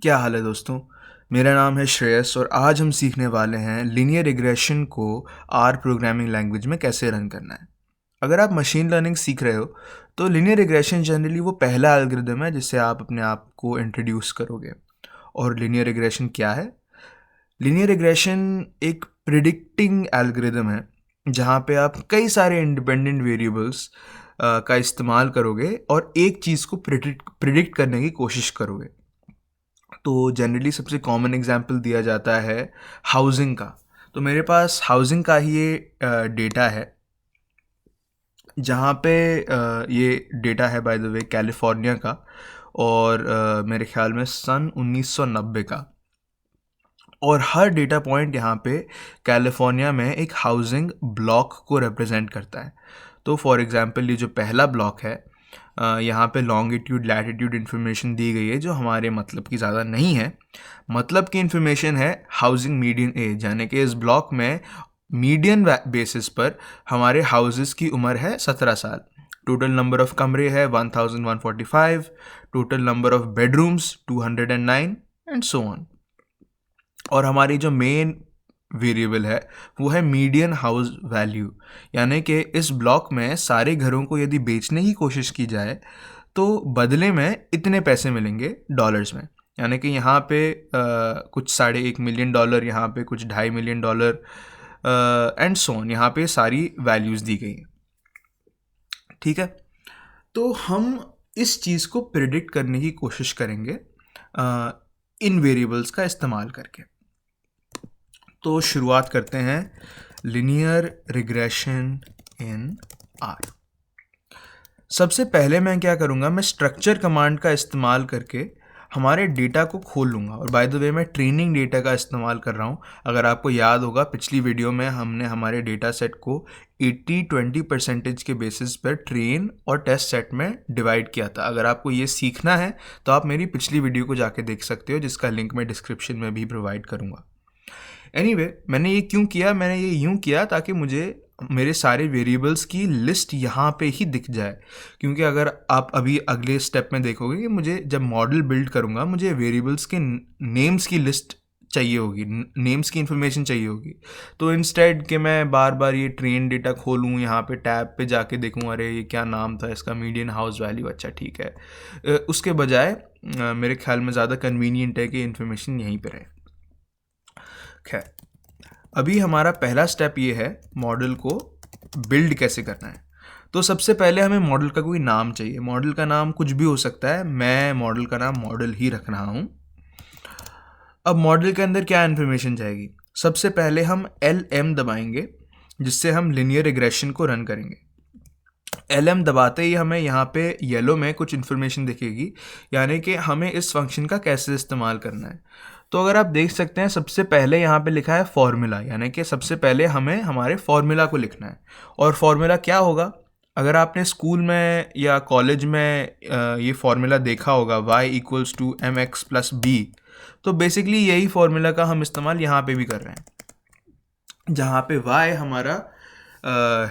क्या हाल है दोस्तों। मेरा नाम है श्रेयस और आज हम सीखने वाले हैं लीनियर रिग्रेशन को आर प्रोग्रामिंग लैंग्वेज में कैसे रन करना है। अगर आप मशीन लर्निंग सीख रहे हो तो लीनियर रिग्रेशन जनरली वो पहला एल्गोरिदम है जिससे आप अपने आप को इंट्रोड्यूस करोगे। और लीनियर रिग्रेशन क्या है? लीनियर रिग्रेशन एक प्रिडिक्टिंग एल्गोरिदम है जहाँ पे आप कई सारे इंडिपेंडेंट वेरिएबल्स का इस्तेमाल करोगे और एक चीज़ को प्रिडिक्ट करने की कोशिश करोगे। तो जनरली सबसे कॉमन एग्जांपल दिया जाता है हाउसिंग का। तो मेरे पास हाउसिंग का ही ये डेटा है जहाँ पे ये डेटा है बाय द वे कैलिफोर्निया का और मेरे ख्याल में सन 1990 का। और हर डेटा पॉइंट यहाँ पे कैलिफोर्निया में एक हाउसिंग ब्लॉक को रिप्रेजेंट करता है। तो फॉर एग्जांपल ये जो पहला ब्लॉक है यहाँ पे लॉन्गिट्यूड लैटिट्यूड इन्फॉर्मेशन दी गई है जो हमारे मतलब की ज़्यादा नहीं है। मतलब की इन्फॉर्मेशन है हाउसिंग मीडियन एज, यानी कि इस ब्लॉक में मीडियन बेसिस पर हमारे हाउसेस की उम्र है 17 साल। टोटल नंबर ऑफ कमरे है 1145, total number of bedrooms 209 and so on. और हमारी जो मेन वेरिएबल है वो है मीडियन हाउस वैल्यू, यानी कि इस ब्लॉक में सारे घरों को यदि बेचने की कोशिश की जाए तो बदले में इतने पैसे मिलेंगे डॉलर्स में। यानी कि यहाँ पे कुछ $1.5 मिलियन, यहाँ पे कुछ $2.5 मिलियन एंड सो ऑन। यहाँ पे सारी वैल्यूज़ दी गई हैं। ठीक है, तो हम इस चीज़ को प्रिडिक्ट करने की कोशिश करेंगे इन वेरिएबल्स का इस्तेमाल करके। तो शुरुआत करते हैं लीनियर रिग्रेशन इन आर। सबसे पहले मैं क्या करूँगा, मैं स्ट्रक्चर कमांड का इस्तेमाल करके हमारे डेटा को खोल लूँगा। और बाय द वे मैं ट्रेनिंग डेटा का इस्तेमाल कर रहा हूँ। अगर आपको याद होगा पिछली वीडियो में हमने हमारे डेटा सेट को 80-20% के बेसिस पर ट्रेन और टेस्ट सेट में डिवाइड किया था। अगर आपको ये सीखना है तो आप मेरी पिछली वीडियो को जाके देख सकते हो, जिसका लिंक मैं डिस्क्रिप्शन में भी प्रोवाइड करूँगा। एनीवे, मैंने ये क्यों किया? मैंने ये यूँ किया ताकि मुझे मेरे सारे वेरिएबल्स की लिस्ट यहाँ पे ही दिख जाए। क्योंकि अगर आप अभी अगले स्टेप में देखोगे कि मुझे जब मॉडल बिल्ड करूँगा मुझे वेरिएबल्स के नेम्स की लिस्ट चाहिए होगी, नेम्स की इन्फॉर्मेशन चाहिए होगी। तो इंस्टेड कि मैं बार बार ये ट्रेन डेटा खोलूँ, यहाँ पे टैब पे जाके देखूँ अरे ये क्या नाम था इसका, मीडियन हाउस वैल्यू, अच्छा ठीक है, उसके बजाय मेरे ख्याल में ज़्यादा कन्वीनियंट है कि इन्फॉर्मेशन यहीं पर रहे। खैर, अभी हमारा पहला स्टेप ये है मॉडल को बिल्ड कैसे करना है। तो सबसे पहले हमें मॉडल का कोई नाम चाहिए। मॉडल का नाम कुछ भी हो सकता है, मैं मॉडल का नाम मॉडल ही रख रहा हूँ। अब मॉडल के अंदर क्या इन्फॉर्मेशन जाएगी? सबसे पहले हम LM दबाएंगे जिससे हम लीनियर रिग्रेशन को रन करेंगे। LM दबाते ही हमें यहाँ पे येलो में कुछ इन्फॉर्मेशन दिखेगी, यानी कि हमें इस फंक्शन का कैसे इस्तेमाल करना है। तो अगर आप देख सकते हैं सबसे पहले यहाँ पे लिखा है फॉर्मूला, यानी कि सबसे पहले हमें हमारे फॉर्मूला को लिखना है। और फॉर्मूला क्या होगा? अगर आपने स्कूल में या कॉलेज में ये फॉर्मूला देखा होगा y=mx+b, तो बेसिकली यही फॉर्मूला का हम इस्तेमाल यहाँ पे भी कर रहे हैं, जहाँ पे y हमारा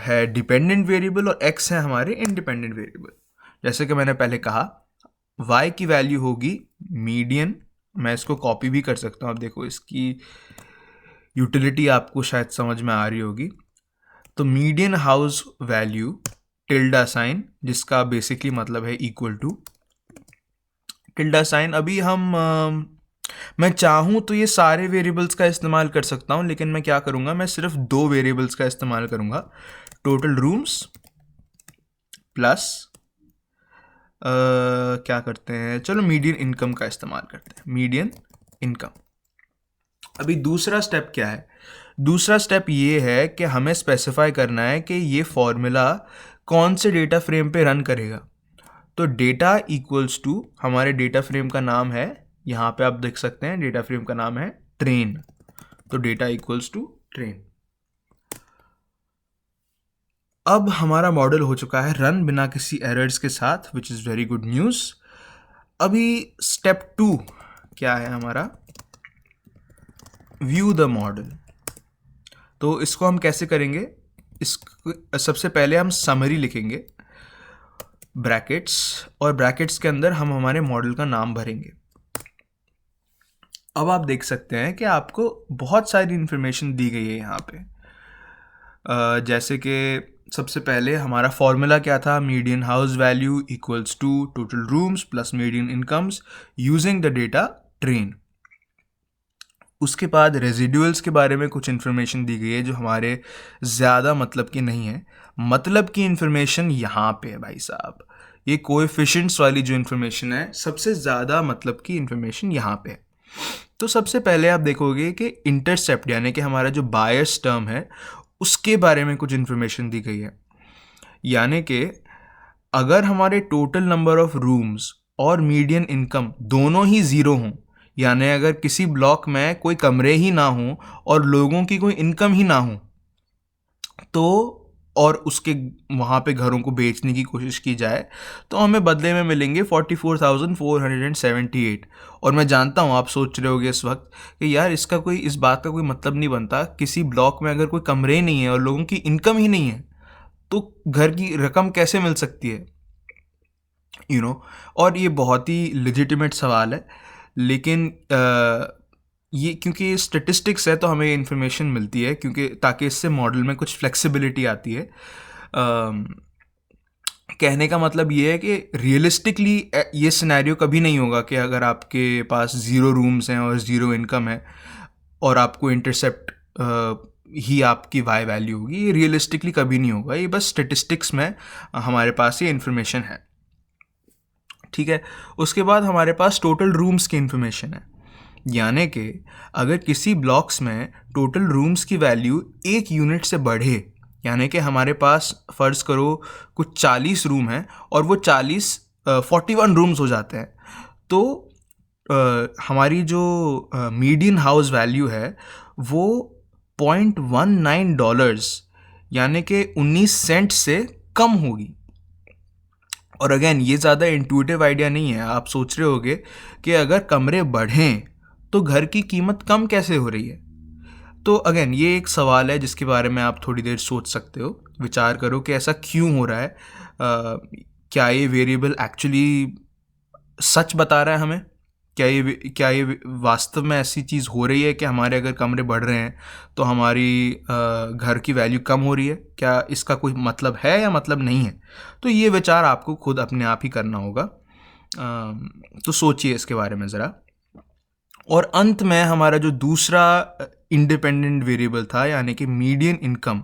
है डिपेंडेंट वेरिएबल और x है हमारे इंडिपेंडेंट वेरिएबल। जैसे कि मैंने पहले कहा y की वैल्यू होगी मीडियन। मैं इसको कॉपी भी कर सकता हूँ, आप देखो इसकी यूटिलिटी आपको शायद समझ में आ रही होगी। तो median house value tilde sign, जिसका बेसिकली मतलब है इक्वल टू टिल्डा साइन। अभी मैं चाहूँ तो ये सारे वेरिएबल्स का इस्तेमाल कर सकता हूँ, लेकिन मैं क्या करूँगा, मैं सिर्फ 2 वेरिएबल्स का इस्तेमाल करूँगा, टोटल रूम्स प्लस क्या करते हैं, चलो मीडियन इनकम का इस्तेमाल करते हैं, मीडियन इनकम। अभी दूसरा स्टेप क्या है? दूसरा स्टेप ये है कि हमें स्पेसिफाई करना है कि ये फॉर्मूला कौन से डेटा फ्रेम पे रन करेगा। तो डेटा इक्वल्स टू, हमारे डेटा फ्रेम का नाम है, यहाँ पे आप देख सकते हैं डेटा फ्रेम का नाम है ट्रेन। तो डेटा इक्वल्स टू ट्रेन। अब हमारा मॉडल हो चुका है रन बिना किसी एरर्स के साथ, which is very good news. अभी स्टेप 2 क्या है हमारा? View the model. तो इसको हम कैसे करेंगे? सबसे पहले हम समरी लिखेंगे ब्रैकेट्स, और ब्रैकेट्स के अंदर हम हमारे मॉडल का नाम भरेंगे। अब आप देख सकते हैं कि आपको बहुत सारी इन्फॉर्मेशन दी गई है यहाँ पे। जैसे कि सबसे पहले हमारा फॉर्मूला क्या था, median house value equals to total rooms plus median incomes using the data train. उसके बाद रेजिडुअल्स के बारे में कुछ इन्फॉर्मेशन दी गई है जो हमारे ज़्यादा मतलब की नहीं है। मतलब की इन्फॉर्मेशन यहाँ पे है भाई साहब, ये कोएफिशिएंट्स वाली जो इन्फॉर्मेशन है सबसे ज़्यादा मतलब की इन्फॉर्मेशन यहाँ पे है। तो सबसे पहले आप देखोगे कि इंटरसेप्ट यानी कि हमारा जो बायस टर्म है उसके बारे में कुछ इन्फॉर्मेशन दी गई है। यानी कि अगर हमारे टोटल नंबर ऑफ रूम्स और मीडियन इनकम दोनों ही ज़ीरो हों, यानी अगर किसी ब्लॉक में कोई कमरे ही ना हों और लोगों की कोई इनकम ही ना हो, तो और उसके वहाँ पे घरों को बेचने की कोशिश की जाए तो हमें बदले में मिलेंगे 44,478। और मैं जानता हूँ आप सोच रहे होगे इस वक्त कि यार इसका कोई, इस बात का कोई मतलब नहीं बनता, किसी ब्लॉक में अगर कोई कमरे नहीं है और लोगों की इनकम ही नहीं है तो घर की रकम कैसे मिल सकती है, और ये बहुत ही लेजिटिमेट सवाल है। लेकिन ये क्योंकि स्टेटिस्टिक्स है तो हमें इन्फॉर्मेशन मिलती है, क्योंकि ताकि इससे मॉडल में कुछ फ्लेक्सिबिलिटी आती है। कहने का मतलब ये है कि रियलिस्टिकली ये सिनेरियो कभी नहीं होगा कि अगर आपके पास ज़ीरो रूम्स हैं और ज़ीरो इनकम है और आपको इंटरसेप्ट ही आपकी वाई वैल्यू होगी। ये रियलिस्टिकली कभी नहीं होगा, ये बस स्टेटिस्टिक्स में हमारे पास ये इन्फॉर्मेशन है, ठीक है। उसके बाद हमारे पास टोटल रूम्स की इन्फॉर्मेशन है, यानी कि अगर किसी ब्लॉक्स में टोटल रूम्स की वैल्यू एक यूनिट से बढ़े, यानी कि हमारे पास फ़र्ज़ करो कुछ 40 रूम हैं और वो 41 रूम्स हो जाते हैं, तो हमारी जो मीडियन हाउस वैल्यू है वो $0.19 यानी कि 19 सेंट से कम होगी। और अगेन ये ज़्यादा इंट्यूटिव आइडिया नहीं है। आप सोच रहे होगे कि अगर कमरे बढ़ें तो घर की कीमत कम कैसे हो रही है। तो अगेन ये एक सवाल है जिसके बारे में आप थोड़ी देर सोच सकते हो, विचार करो कि ऐसा क्यों हो रहा है। क्या ये वेरिएबल एक्चुअली सच बता रहा है हमें? क्या ये वास्तव में ऐसी चीज़ हो रही है कि हमारे अगर कमरे बढ़ रहे हैं तो हमारी घर की वैल्यू कम हो रही है? क्या इसका कोई मतलब है या मतलब नहीं है? तो ये विचार आपको खुद अपने आप ही करना होगा। तो सोचिए इसके बारे में ज़रा। और अंत में हमारा जो दूसरा इंडिपेंडेंट वेरिएबल था यानी कि मीडियन इनकम,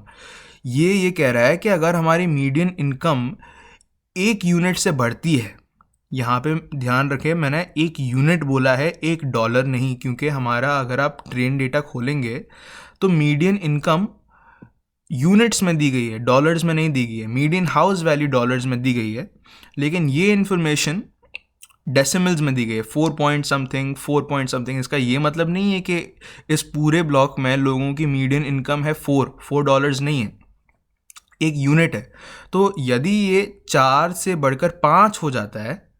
ये कह रहा है कि अगर हमारी मीडियन इनकम एक यूनिट से बढ़ती है, यहाँ पे ध्यान रखें मैंने एक यूनिट बोला है, $1 नहीं, क्योंकि हमारा अगर आप ट्रेन डेटा खोलेंगे तो मीडियन इनकम यूनिट्स में दी गई है, डॉलर्स में नहीं दी गई है। मीडियन हाउस वैल्यू डॉलर्स में दी गई है, लेकिन ये इन्फॉर्मेशन डेसिमल्स में दी गई है, 4 पॉइंट समथिंग। इसका ये मतलब नहीं है कि इस पूरे ब्लॉक में लोगों की मीडियन इनकम है $4 नहीं है, एक यूनिट है। तो यदि ये 4 से बढ़कर 5 हो जाता है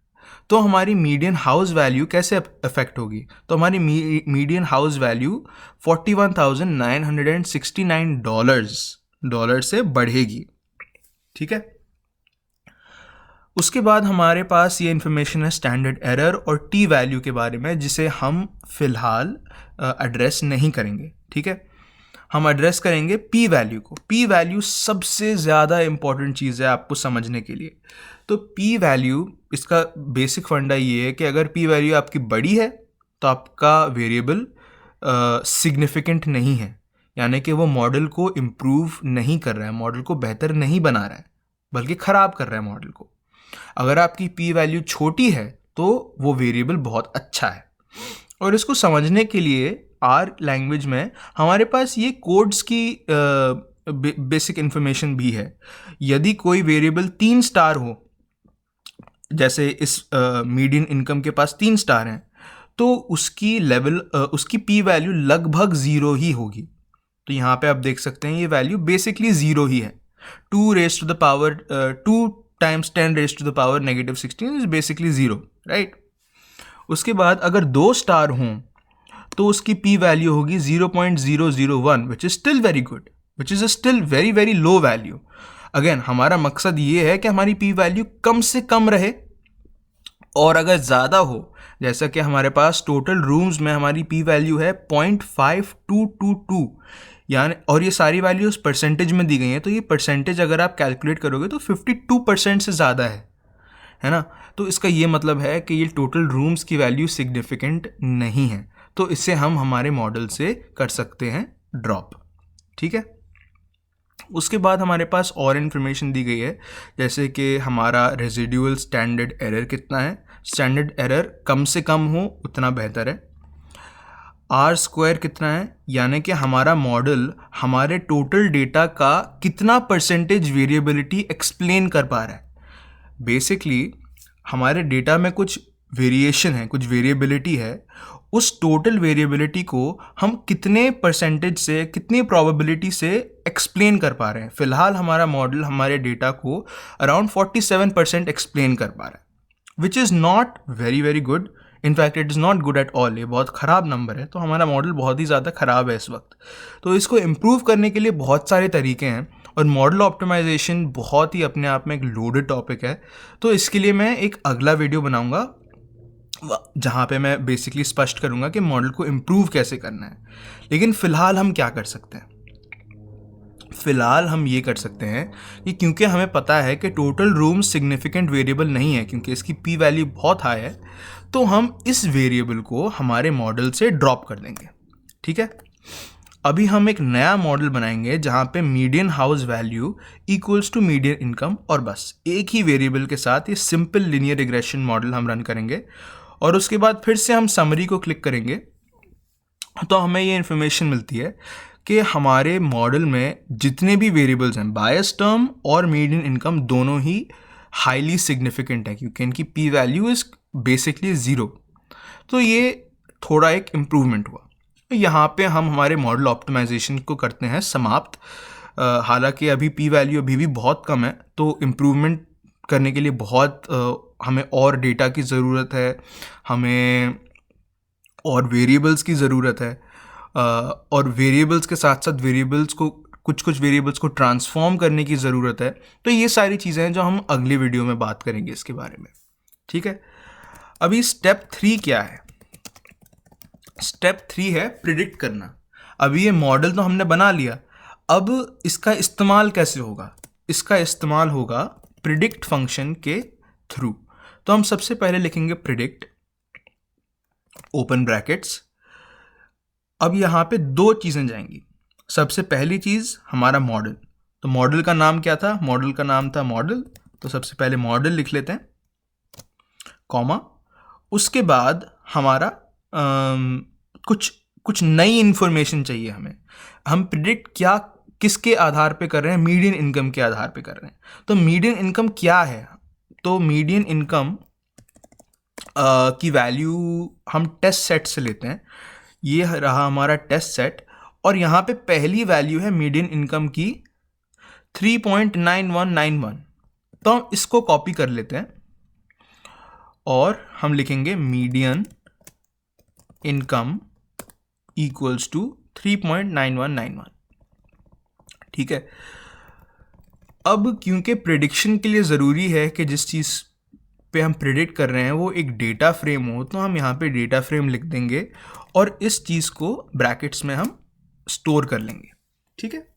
तो हमारी मीडियन हाउस वैल्यू कैसे अफेक्ट होगी? तो हमारी मीडियन हाउस वैल्यू $41,969 से बढ़ेगी, ठीक है। उसके बाद हमारे पास ये इन्फॉर्मेशन है स्टैंडर्ड एरर और टी वैल्यू के बारे में, जिसे हम फिलहाल एड्रेस नहीं करेंगे, ठीक है। हम एड्रेस करेंगे पी वैल्यू को। पी वैल्यू सबसे ज़्यादा इम्पॉर्टेंट चीज़ है आपको समझने के लिए। तो पी वैल्यू, इसका बेसिक फंडा ये है कि अगर पी वैल्यू आपकी बड़ी है तो आपका वेरिएबल सिग्निफिकेंट नहीं है, यानी कि वो मॉडल को इम्प्रूव नहीं कर रहा है, मॉडल को बेहतर नहीं बना रहा है, बल्कि ख़राब कर रहा है मॉडल को। अगर आपकी पी वैल्यू छोटी है तो वो वेरिएबल बहुत अच्छा है। और इसको समझने के लिए आर लैंग्वेज में हमारे पास ये कोड्स की बेसिक इन्फॉर्मेशन भी है। यदि कोई वेरिएबल 3 स्टार हो, जैसे इस मीडियन इनकम के पास 3 स्टार हैं, तो उसकी पी वैल्यू लगभग 0 ही होगी। तो यहाँ पे आप देख सकते हैं ये वैल्यू बेसिकली 0 ही है। 2 times 10 raised to the power -16 is basically 0, right. उसके बाद अगर 2 स्टार हों तो उसकी पी वैल्यू होगी 0.001, which is still very good, which is still very very low value. Again हमारा मकसद ये है कि हमारी पी वैल्यू कम से कम रहे और अगर ज़्यादा हो, जैसा कि हमारे पास टोटल रूम्स में हमारी पी वैल्यू है 0.5222, यानी, और ये सारी वैल्यूज़ परसेंटेज में दी गई हैं, तो ये परसेंटेज अगर आप कैलकुलेट करोगे तो 52% से ज़्यादा है ना। तो इसका ये मतलब है कि ये टोटल रूम्स की वैल्यू सिग्निफिकेंट नहीं है, तो इससे हम हमारे मॉडल से कर सकते हैं ड्रॉप। ठीक है। उसके बाद हमारे पास और इन्फॉर्मेशन दी गई है, जैसे कि हमारा रेजिडुअल स्टैंडर्ड एरर कितना है। स्टैंडर्ड एरर कम से कम हो उतना बेहतर है। आर स्क्वायर कितना है, यानी कि हमारा मॉडल हमारे टोटल डेटा का कितना परसेंटेज वेरिएबिलिटी एक्सप्लेन कर पा रहा है। बेसिकली हमारे डेटा में कुछ वेरिएशन है, कुछ वेरिएबिलिटी है, उस टोटल वेरिएबिलिटी को हम कितने परसेंटेज से, कितनी प्रोबेबिलिटी से एक्सप्लेन कर पा रहे हैं। फिलहाल हमारा मॉडल हमारे डेटा को अराउंड 47% एक्सप्लेन कर पा रहा है, which is not very very good. In fact it is not good at all. ये बहुत ख़राब नंबर है, तो हमारा मॉडल बहुत ही ज़्यादा ख़राब है इस वक्त। तो इसको इम्प्रूव करने के लिए बहुत सारे तरीके हैं, और मॉडल ऑप्टिमाइजेशन बहुत ही अपने आप में एक लोडेड टॉपिक है। तो इसके लिए मैं एक अगला वीडियो बनाऊंगा जहाँ पे मैं बेसिकली स्पष्ट करूँगा कि मॉडल को इम्प्रूव कैसे करना है। लेकिन फ़िलहाल हम क्या कर सकते हैं? फ़िलहाल हम ये कर सकते हैं कि क्योंकि हमें पता है कि टोटल रूम सिग्निफिकेंट वेरिएबल नहीं है, क्योंकि इसकी पी वैल्यू बहुत हाई है, तो हम इस वेरिएबल को हमारे मॉडल से ड्रॉप कर देंगे। ठीक है। अभी हम एक नया मॉडल बनाएंगे जहाँ पे median house value equals to median income, और बस एक ही वेरिएबल के साथ ये सिंपल लीनियर रिग्रेशन मॉडल हम रन करेंगे। और उसके बाद फिर से हम समरी को क्लिक करेंगे, तो हमें ये इन्फॉर्मेशन मिलती है कि हमारे मॉडल में जितने भी वेरिएबल्स हैं, बायस टर्म और मीडियन इनकम, दोनों ही हाईली सिग्निफिकेंट है, क्योंकि इनकी पी वैल्यू इज़ बेसिकली 0। तो ये थोड़ा एक इम्प्रूवमेंट हुआ। यहाँ पे हम हमारे मॉडल ऑप्टिमाइजेशन को करते हैं समाप्त। हालांकि अभी पी वैल्यू अभी भी बहुत कम है, तो इम्प्रूवमेंट करने के लिए बहुत हमें और डेटा की ज़रूरत है, हमें और वेरिएबल्स की ज़रूरत है, और वेरिएबल्स के साथ साथ वेरिएबल्स को कुछ वेरिएबल्स को ट्रांसफॉर्म करने की ज़रूरत है। तो ये सारी चीज़ें हैं जो हम अगली वीडियो में बात करेंगे इसके बारे में। ठीक है। अभी स्टेप 3 क्या है? स्टेप 3 है प्रिडिक्ट करना। अभी ये मॉडल तो हमने बना लिया, अब इसका इस्तेमाल कैसे होगा? इसका इस्तेमाल होगा प्रिडिक्ट फंक्शन के थ्रू। तो हम सबसे पहले लिखेंगे प्रिडिक्ट ओपन ब्रैकेट्स। अब यहाँ पे दो चीज़ें जाएंगी। सबसे पहली चीज़ हमारा मॉडल। तो मॉडल का नाम क्या था? मॉडल का नाम था मॉडल। तो सबसे पहले मॉडल लिख लेते हैं, कॉमा। उसके बाद हमारा कुछ नई इन्फॉर्मेशन चाहिए हमें। हम प्रिडिक्ट क्या किसके आधार पे कर रहे हैं? मीडियन इनकम के आधार पे कर रहे हैं। तो मीडियन इनकम क्या है? तो मीडियन इनकम की वैल्यू हम टेस्ट सेट से लेते हैं। ये रहा हमारा टेस्ट सेट, और यहाँ पे पहली वैल्यू है मीडियन इनकम की 3.9191। तो हम इसको कॉपी कर लेते हैं और हम लिखेंगे मीडियन इनकम इक्वल्स टू 3.9191। ठीक है। अब क्योंकि प्रिडिक्शन के लिए ज़रूरी है कि जिस चीज़ पे हम प्रिडिक्ट कर रहे हैं वो एक डेटा फ्रेम हो, तो हम यहाँ पे डेटा फ्रेम लिख देंगे और इस चीज़ को ब्रैकेट्स में हम स्टोर कर लेंगे। ठीक है।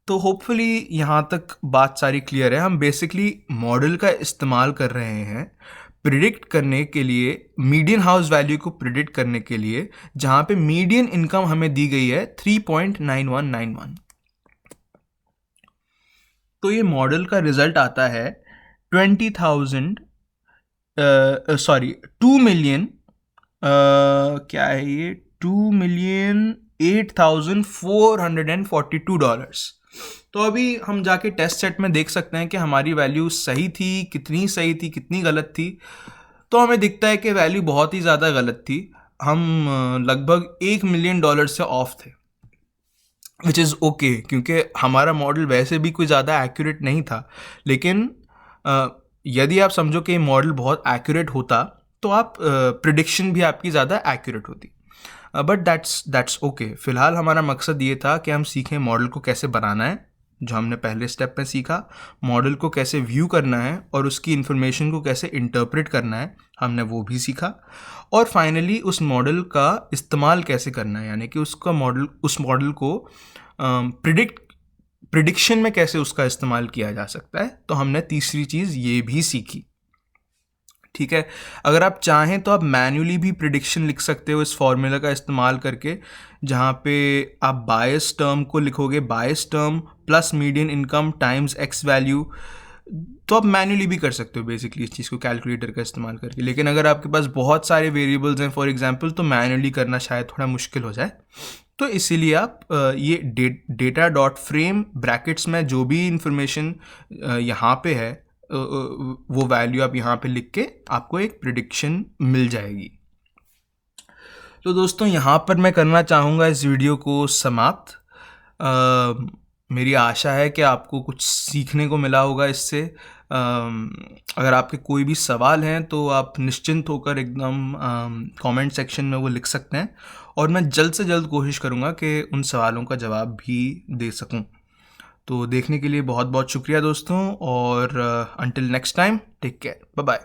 तो होपफुली यहाँ तक बात सारी क्लियर है। हम बेसिकली मॉडल का इस्तेमाल कर रहे हैं प्रिडिक्ट करने के लिए, मीडियन हाउस वैल्यू को प्रिडिक्ट करने के लिए, जहाँ पे मीडियन इनकम हमें दी गई है 3.9191। तो ये मॉडल का रिजल्ट आता है 2 मिलियन, क्या है ये, $2,08,442। तो अभी हम जाके टेस्ट सेट में देख सकते हैं कि हमारी वैल्यू सही थी, कितनी सही थी, कितनी गलत थी। तो हमें दिखता है कि वैल्यू बहुत ही ज़्यादा गलत थी। हम लगभग $1 मिलियन से ऑफ थे, विच इज़ ओके, क्योंकि हमारा मॉडल वैसे भी कोई ज़्यादा एक्यूरेट नहीं था। लेकिन यदि आप समझो कि मॉडल बहुत एक्यूरेट होता तो आप प्रिडिक्शन भी आपकी ज़्यादा एक्यूरेट होती। But that's okay. फ़िलहाल हमारा मकसद ये था कि हम सीखें मॉडल को कैसे बनाना है, जो हमने पहले स्टेप में सीखा, मॉडल को कैसे व्यू करना है और उसकी इन्फॉर्मेशन को कैसे इंटरप्रेट करना है, हमने वो भी सीखा। और फाइनली उस मॉडल का इस्तेमाल कैसे करना है, यानी कि उस मॉडल को प्रिडिक्शन में कैसे उसका इस्तेमाल किया जा सकता है, तो हमने तीसरी चीज़ ये भी सीखी। ठीक है, अगर आप चाहें तो आप मैन्युअली भी प्रिडिक्शन लिख सकते हो इस फॉर्मूला का इस्तेमाल करके, जहाँ पे आप बायस टर्म को लिखोगे, bias term plus median income times x value. तो आप मैन्युअली भी कर सकते हो बेसिकली इस चीज़ को कैलकुलेटर का इस्तेमाल करके। लेकिन अगर आपके पास बहुत सारे वेरिएबल्स हैं फॉर एग्जांपल, तो मैन्युअली करना शायद थोड़ा मुश्किल हो जाए। तो इसीलिए आप ये डेटा डॉट फ्रेम ब्रैकेट्स में जो भी इंफॉर्मेशन यहाँ पे है वो वैल्यू आप यहाँ पे लिख के आपको एक प्रिडिक्शन मिल जाएगी। तो दोस्तों यहाँ पर मैं करना चाहूँगा इस वीडियो को समाप्त। मेरी आशा है कि आपको कुछ सीखने को मिला होगा इससे। अगर आपके कोई भी सवाल हैं तो आप निश्चिंत होकर एकदम कमेंट सेक्शन में वो लिख सकते हैं, और मैं जल्द से जल्द कोशिश करूँगा कि उन सवालों का जवाब भी दे सकूँ। तो देखने के लिए बहुत बहुत शुक्रिया दोस्तों, और until next time, take care, bye bye.